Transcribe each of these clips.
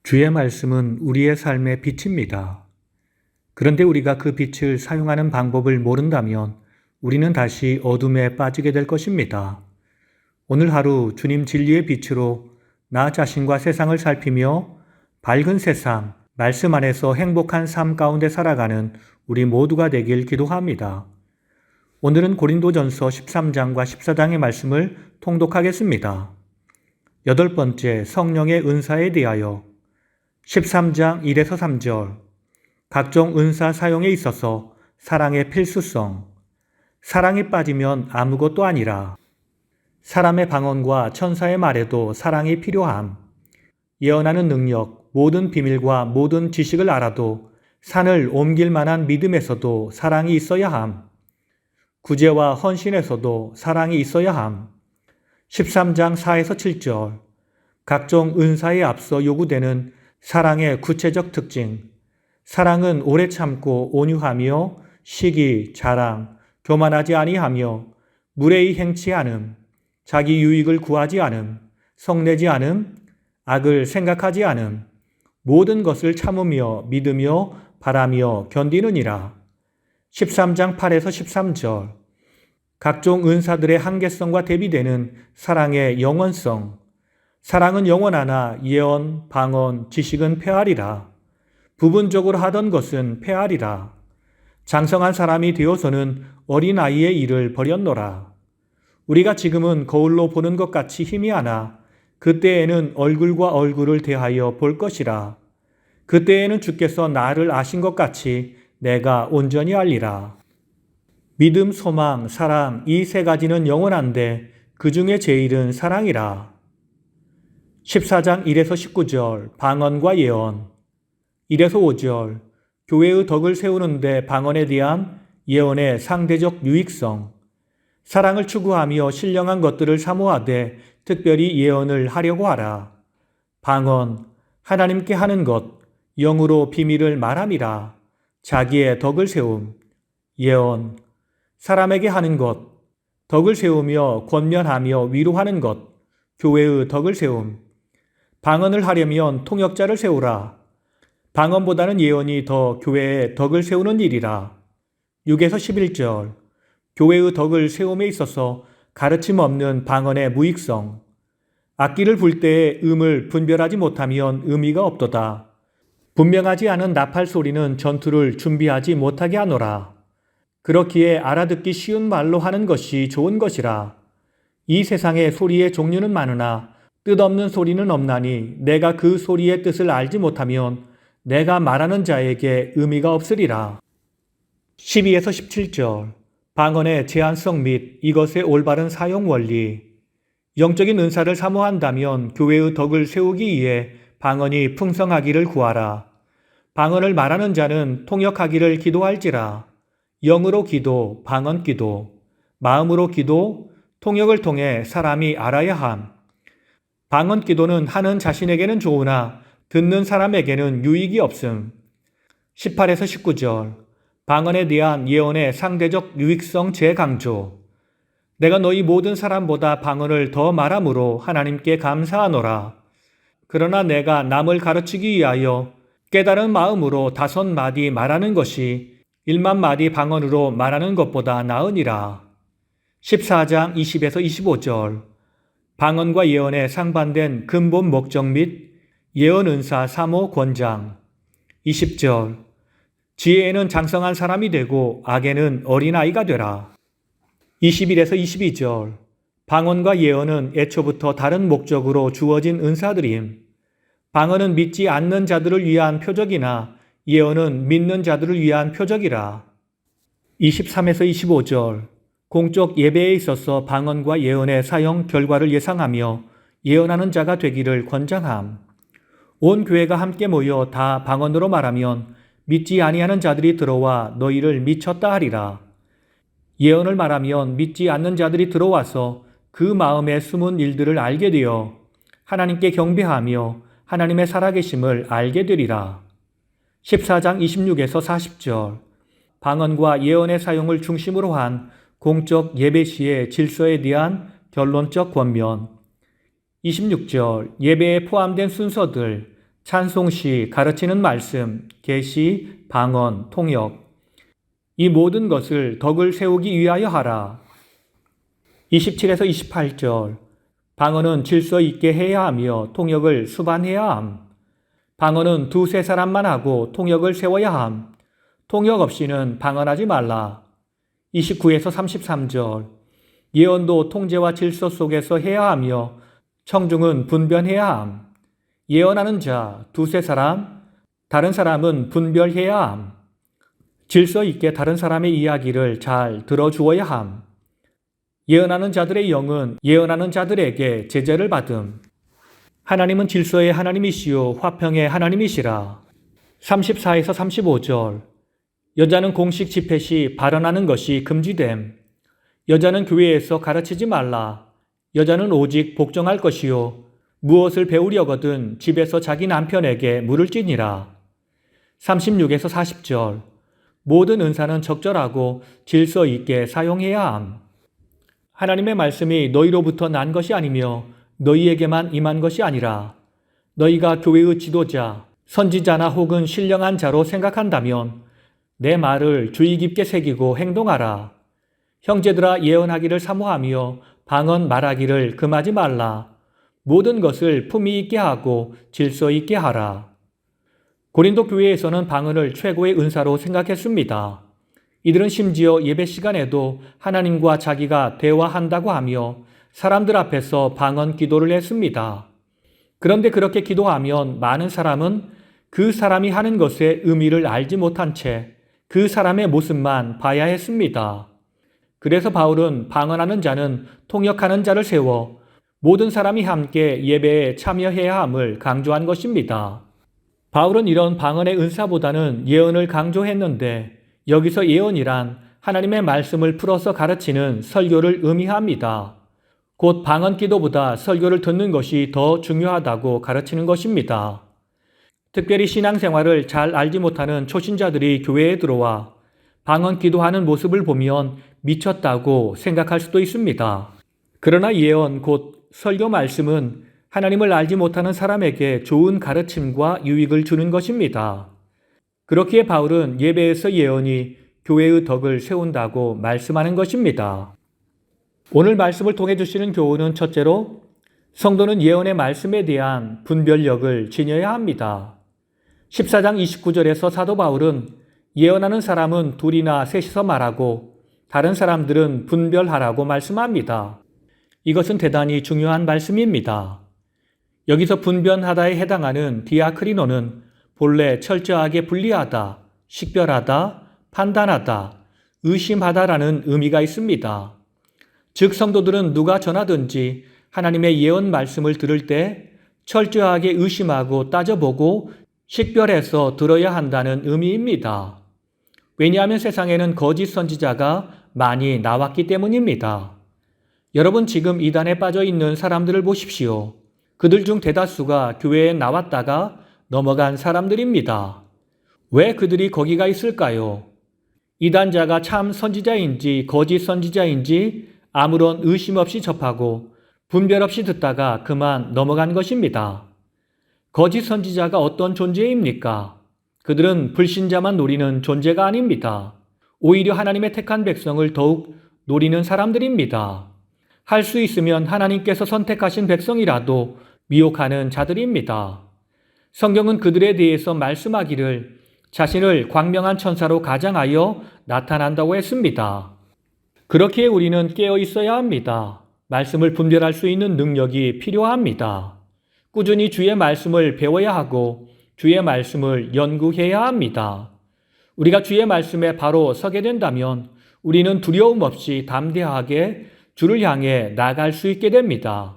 주의 말씀은 우리의 삶의 빛입니다. 그런데 우리가 그 빛을 사용하는 방법을 모른다면 우리는 다시 어둠에 빠지게 될 것입니다. 오늘 하루 주님 진리의 빛으로 나 자신과 세상을 살피며 밝은 세상, 말씀 안에서 행복한 삶 가운데 살아가는 우리 모두가 되길 기도합니다. 오늘은 고린도전서 13장과 14장의 말씀을 통독하겠습니다. 8번째, 성령의 은사에 대하여 13장 1에서 3절. 각종 은사 사용에 있어서 사랑의 필수성. 사랑이 빠지면 아무것도 아니라. 사람의 방언과 천사의 말에도 사랑이 필요함. 예언하는 능력, 모든 비밀과 모든 지식을 알아도 산을 옮길 만한 믿음에서도 사랑이 있어야 함. 구제와 헌신에서도 사랑이 있어야 함. 13장 4에서 7절. 각종 은사에 앞서 요구되는 사랑의 구체적 특징. 사랑은 오래 참고 온유하며 시기, 자랑, 교만하지 아니하며 무례히 행치 않음, 자기 유익을 구하지 않음, 성내지 않음, 악을 생각하지 않음, 모든 것을 참으며 믿으며 바라며 견디느니라. 13장 8에서 13절. 각종 은사들의 한계성과 대비되는 사랑의 영원성. 사랑은 영원하나 예언, 방언, 지식은 폐하리라. 부분적으로 하던 것은 폐하리라. 장성한 사람이 되어서는 어린아이의 일을 버렸노라. 우리가 지금은 거울로 보는 것 같이 힘이 하나 그때에는 얼굴과 얼굴을 대하여 볼 것이라. 그때에는 주께서 나를 아신 것 같이 내가 온전히 알리라. 믿음, 소망, 사랑 이 세 가지는 영원한데 그 중에 제일은 사랑이라. 14장 1에서 19절 방언과 예언. 1에서 5절 교회의 덕을 세우는데 방언에 대한 예언의 상대적 유익성. 사랑을 추구하며 신령한 것들을 사모하되 특별히 예언을 하려고 하라. 방언, 하나님께 하는 것, 영으로 비밀을 말함이라. 자기의 덕을 세움. 예언, 사람에게 하는 것, 덕을 세우며 권면하며 위로하는 것, 교회의 덕을 세움. 방언을 하려면 통역자를 세우라. 방언보다는 예언이 더 교회의 덕을 세우는 일이라. 6에서 11절. 교회의 덕을 세움에 있어서 가르침 없는 방언의 무익성. 악기를 불 때의 음을 분별하지 못하면 의미가 없도다. 분명하지 않은 나팔 소리는 전투를 준비하지 못하게 하노라. 그렇기에 알아듣기 쉬운 말로 하는 것이 좋은 것이라. 이 세상에 소리의 종류는 많으나 뜻없는 소리는 없나니 내가 그 소리의 뜻을 알지 못하면 내가 말하는 자에게 의미가 없으리라. 12에서 17절. 방언의 제한성 및 이것의 올바른 사용 원리. 영적인 은사를 사모한다면 교회의 덕을 세우기 위해 방언이 풍성하기를 구하라. 방언을 말하는 자는 통역하기를 기도할지라. 영으로 기도, 방언 기도, 마음으로 기도, 통역을 통해 사람이 알아야 함. 방언 기도는 하는 자신에게는 좋으나 듣는 사람에게는 유익이 없음. 18에서 19절. 방언에 대한 예언의 상대적 유익성 재강조. 내가 너희 모든 사람보다 방언을 더 말함으로 하나님께 감사하노라. 그러나 내가 남을 가르치기 위하여 깨달은 마음으로 5마디 말하는 것이 1만마디 방언으로 말하는 것보다 나으니라. 14장 20에서 25절. 방언과 예언의 상반된 근본 목적 및 예언 은사 사모 권장. 20절. 지혜에는 장성한 사람이 되고 악에는 어린아이가 되라. 21에서 22절. 방언과 예언은 애초부터 다른 목적으로 주어진 은사들임. 방언은 믿지 않는 자들을 위한 표적이나 예언은 믿는 자들을 위한 표적이라. 23에서 25절. 공적 예배에 있어서 방언과 예언의 사용 결과를 예상하며 예언하는 자가 되기를 권장함. 온 교회가 함께 모여 다 방언으로 말하면 믿지 아니하는 자들이 들어와 너희를 미쳤다 하리라. 예언을 말하면 믿지 않는 자들이 들어와서 그 마음에 숨은 일들을 알게 되어 하나님께 경배하며 하나님의 살아계심을 알게 되리라. 14장 26에서 40절. 방언과 예언의 사용을 중심으로 한 공적 예배 시의 질서에 대한 결론적 권면. 26절. 예배에 포함된 순서들, 찬송시, 가르치는 말씀, 계시, 방언, 통역. 이 모든 것을 덕을 세우기 위하여 하라. 27에서 28절. 방언은 질서 있게 해야 하며 통역을 수반해야 함. 방언은 두세 사람만 하고 통역을 세워야 함. 통역 없이는 방언하지 말라. 29에서 33절. 예언도 통제와 질서 속에서 해야 하며 청중은 분변해야 함. 예언하는 자 두세 사람, 다른 사람은 분별해야 함. 질서 있게 다른 사람의 이야기를 잘 들어주어야 함. 예언하는 자들의 영은 예언하는 자들에게 제재를 받음. 하나님은 질서의 하나님이시요 화평의 하나님이시라. 34에서 35절. 여자는 공식 집회 시 발언하는 것이 금지됨. 여자는 교회에서 가르치지 말라. 여자는 오직 복종할 것이요 무엇을 배우려거든 집에서 자기 남편에게 물을 찌니라. 36에서 40절. 모든 은사는 적절하고 질서 있게 사용해야 함. 하나님의 말씀이 너희로부터 난 것이 아니며 너희에게만 임한 것이 아니라 너희가 교회의 지도자, 선지자나 혹은 신령한 자로 생각한다면 내 말을 주의 깊게 새기고 행동하라. 형제들아 예언하기를 사모하며 방언 말하기를 금하지 말라. 모든 것을 품위 있게 하고 질서 있게 하라. 고린도 교회에서는 방언을 최고의 은사로 생각했습니다. 이들은 심지어 예배 시간에도 하나님과 자기가 대화한다고 하며 사람들 앞에서 방언 기도를 했습니다. 그런데 그렇게 기도하면 많은 사람은 그 사람이 하는 것의 의미를 알지 못한 채 그 사람의 모습만 봐야 했습니다. 그래서 바울은 방언하는 자는 통역하는 자를 세워 모든 사람이 함께 예배에 참여해야 함을 강조한 것입니다. 바울은 이런 방언의 은사보다는 예언을 강조했는데 여기서 예언이란 하나님의 말씀을 풀어서 가르치는 설교를 의미합니다. 곧 방언 기도보다 설교를 듣는 것이 더 중요하다고 가르치는 것입니다. 특별히 신앙생활을 잘 알지 못하는 초신자들이 교회에 들어와 방언 기도하는 모습을 보면 미쳤다고 생각할 수도 있습니다. 그러나 예언 곧 설교 말씀은 하나님을 알지 못하는 사람에게 좋은 가르침과 유익을 주는 것입니다. 그렇기에 바울은 예배에서 예언이 교회의 덕을 세운다고 말씀하는 것입니다. 오늘 말씀을 통해 주시는 교훈은 첫째로 성도는 예언의 말씀에 대한 분별력을 지녀야 합니다. 14장 29절에서 사도 바울은 예언하는 사람은 둘이나 셋이서 말하고 다른 사람들은 분별하라고 말씀합니다. 이것은 대단히 중요한 말씀입니다. 여기서 분변하다에 해당하는 디아크리노는 본래 철저하게 분리하다, 식별하다, 판단하다, 의심하다라는 의미가 있습니다. 즉 성도들은 누가 전하든지 하나님의 예언 말씀을 들을 때 철저하게 의심하고 따져보고 식별해서 들어야 한다는 의미입니다. 왜냐하면 세상에는 거짓 선지자가 많이 나왔기 때문입니다. 여러분 지금 이단에 빠져 있는 사람들을 보십시오. 그들 중 대다수가 교회에 나왔다가 넘어간 사람들입니다. 왜 그들이 거기가 있을까요? 이단자가 참 선지자인지 거짓 선지자인지 아무런 의심 없이 접하고 분별 없이 듣다가 그만 넘어간 것입니다. 거짓 선지자가 어떤 존재입니까? 그들은 불신자만 노리는 존재가 아닙니다. 오히려 하나님의 택한 백성을 더욱 노리는 사람들입니다. 할 수 있으면 하나님께서 선택하신 백성이라도 미혹하는 자들입니다. 성경은 그들에 대해서 말씀하기를 자신을 광명한 천사로 가장하여 나타난다고 했습니다. 그렇기에 우리는 깨어 있어야 합니다. 말씀을 분별할 수 있는 능력이 필요합니다. 꾸준히 주의 말씀을 배워야 하고 주의 말씀을 연구해야 합니다. 우리가 주의 말씀에 바로 서게 된다면 우리는 두려움 없이 담대하게 주를 향해 나갈 수 있게 됩니다.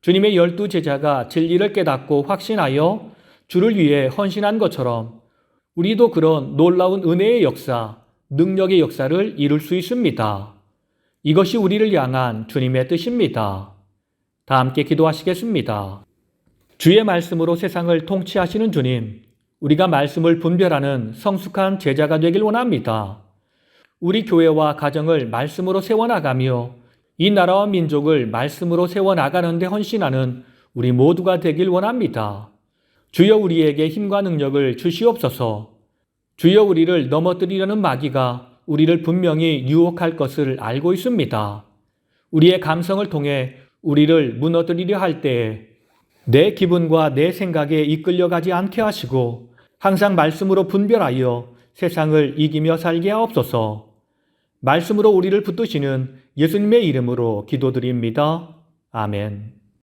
주님의 12 제자가 진리를 깨닫고 확신하여 주를 위해 헌신한 것처럼 우리도 그런 놀라운 은혜의 역사, 능력의 역사를 이룰 수 있습니다. 이것이 우리를 향한 주님의 뜻입니다. 다 함께 기도하시겠습니다. 주의 말씀으로 세상을 통치하시는 주님, 우리가 말씀을 분별하는 성숙한 제자가 되길 원합니다. 우리 교회와 가정을 말씀으로 세워나가며 이 나라와 민족을 말씀으로 세워나가는 데 헌신하는 우리 모두가 되길 원합니다. 주여 우리에게 힘과 능력을 주시옵소서. 주여 우리를 넘어뜨리려는 마귀가 우리를 분명히 유혹할 것을 알고 있습니다. 우리의 감성을 통해 우리를 무너뜨리려 할 때에 내 기분과 내 생각에 이끌려가지 않게 하시고 항상 말씀으로 분별하여 세상을 이기며 살게 하옵소서. 말씀으로 우리를 붙드시는 예수님의 이름으로 기도드립니다. 아멘.